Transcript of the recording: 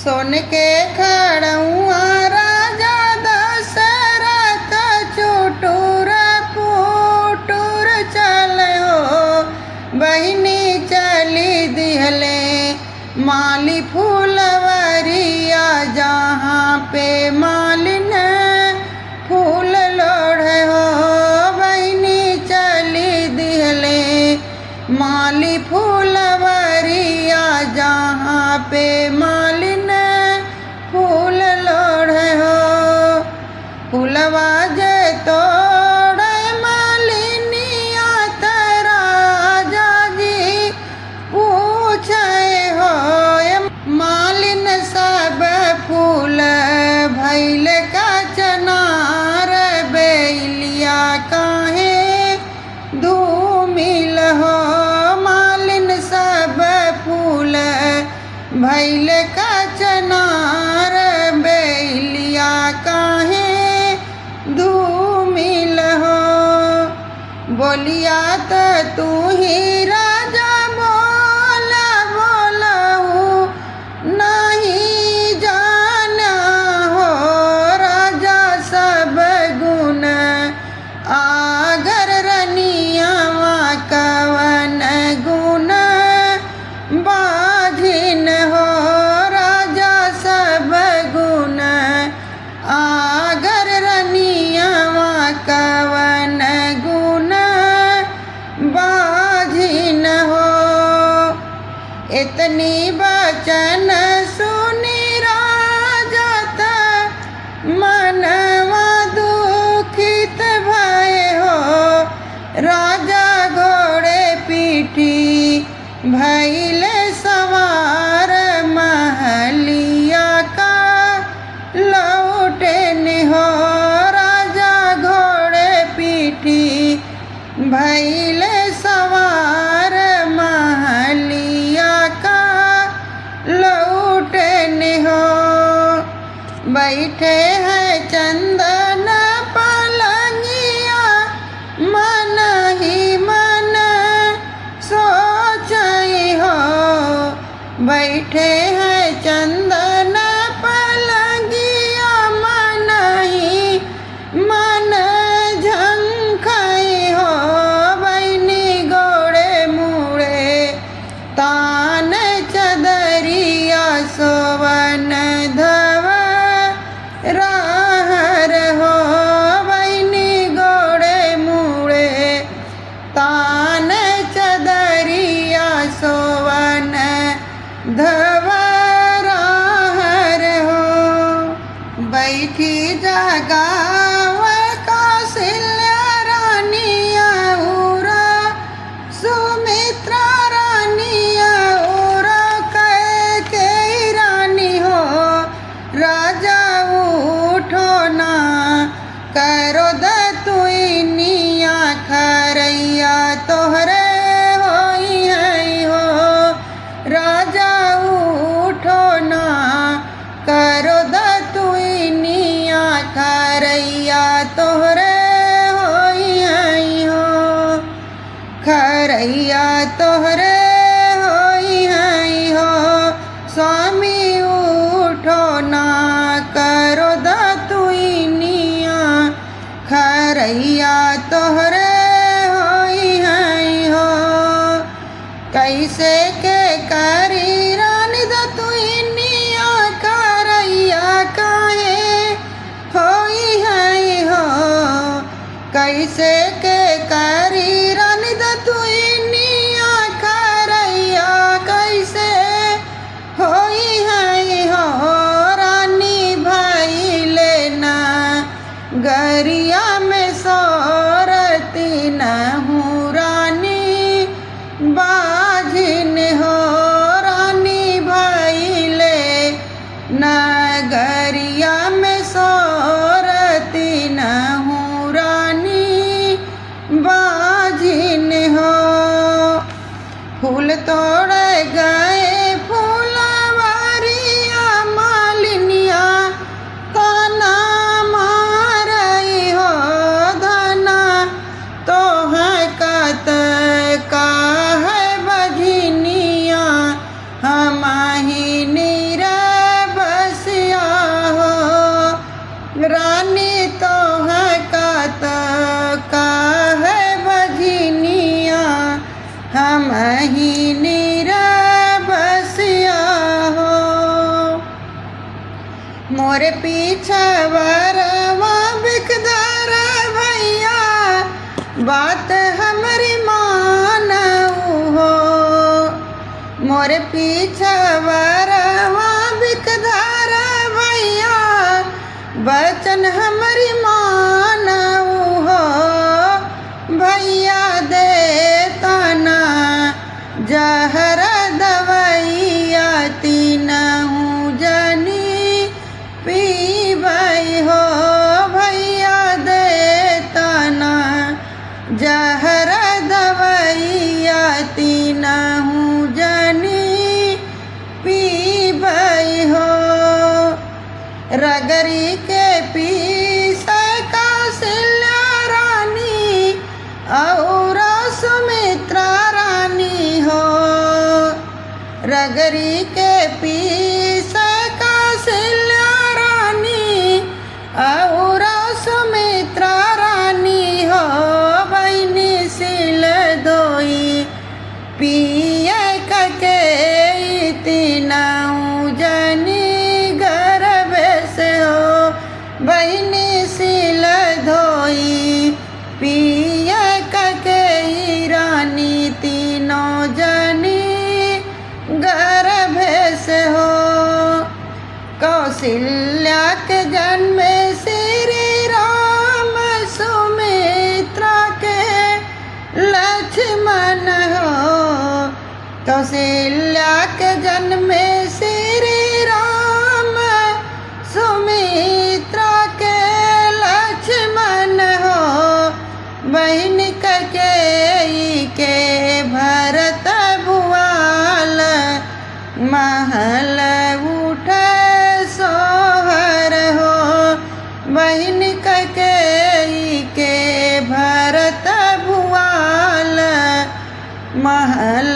सोन के खड़ुआ राजा दशरथ चुटुर पुटुर चलो बहिनी चली दिहले माली फूलवरिया जहाँ पे मालिन फूल लोढ़े हो बहिनी चली दिहले माली फूलवरिया जहाँ पे मालिन फूल लोढ़े हो फूलवा जे तोड़े मालिनिया तेरा जाजी पूछे हो मालिन सब फूल भैल का चनार बेलिया काहे धूमिल हो मालिन सब फूल भैल का चनार बेलिया काहे धूमिल हो बोलिया तो तू ही राजा बोला बोलऊ नहीं जाना हो राजा सब गुण आगर रनिया कवन गुण बाधिन हो राजा सब गुण आगर रनिया कवन गुण बाधिन हो इतनी बचन सुनी राजा मनवा दुखित भय हो राजा घोड़े पीठी भैल सवार महलिया का लौटन हो राजा घोड़े पीठी भैल सवार महलिया का लौटन हो बैठे हैं चंदन पलंगिया मन ही मन सोचई हो बैठे हैं चंदन पलंगिया मन ही मन झंखई हो बहिनी गोड़े मुड़े तान चदरिया सोवन धव राहर हो बहिनी गोड़े मुड़े तान चदरिया सोवन धव राहर हो बैठी जगाव कौशल्या रानिया उरा सुमित्रा रानिया उरा के रानी हो राजा उठो ना करो दतुइनिया खरैया तोहरे होई है हो राजा उठो ना करो दतुइनिया खरैया तोहरे होई है हो खरैया तोहरे होई है हो स्वामी उठो ना करो दतुइनिया खरैया तोहरे होई है हो कैसे के करी रानी दतुइनिया खरैया काहे होई है हो कैसे के करी रानी दतुइनिया खरैया कैसे होई है हो रानी भाई लेना गरिया में सोरती न हूँ रानी बाझिन हो रानी भाई ले नगरिया में सोरती न हूँ रानी बाझिन हो फूल तोड़ गए फूलवरिया मालिनिया ताना मारई हो मोरे पीछा वरवा बिकदार भैया बात हमरी मानऊ हो। मोरे पीछा वरवा बिकदार भैया बचन हमरी मानऊ हो। भैया दे तना जहर दवैया तीनहु जनी पीबई हो। भैया दे तना जहर दवैया तीनहु जनी पीबई हो। रगरी के पीस कौशल्या रानी और सुमित्रा रानी हो। रगरी के पीस कौशल्या रानी और सुमित्रा रानी हो। बहनी सिल दोई पिय कके तीनऊ जनी गर्भ से हो। बहनी सिल धोई पिय कके रानी तीनों जनी गर्भ से हो। कौशल्या के जन्म श्री राम सुमित्रा के लक्ष्मण हो। कौशल्या के जन्म श्री राम सुमित्रा के लक्ष्मण हो। बहन ककेई के भरत भुआल महल उठे सोहर हो। बहन ककेई के भरत भुआल महल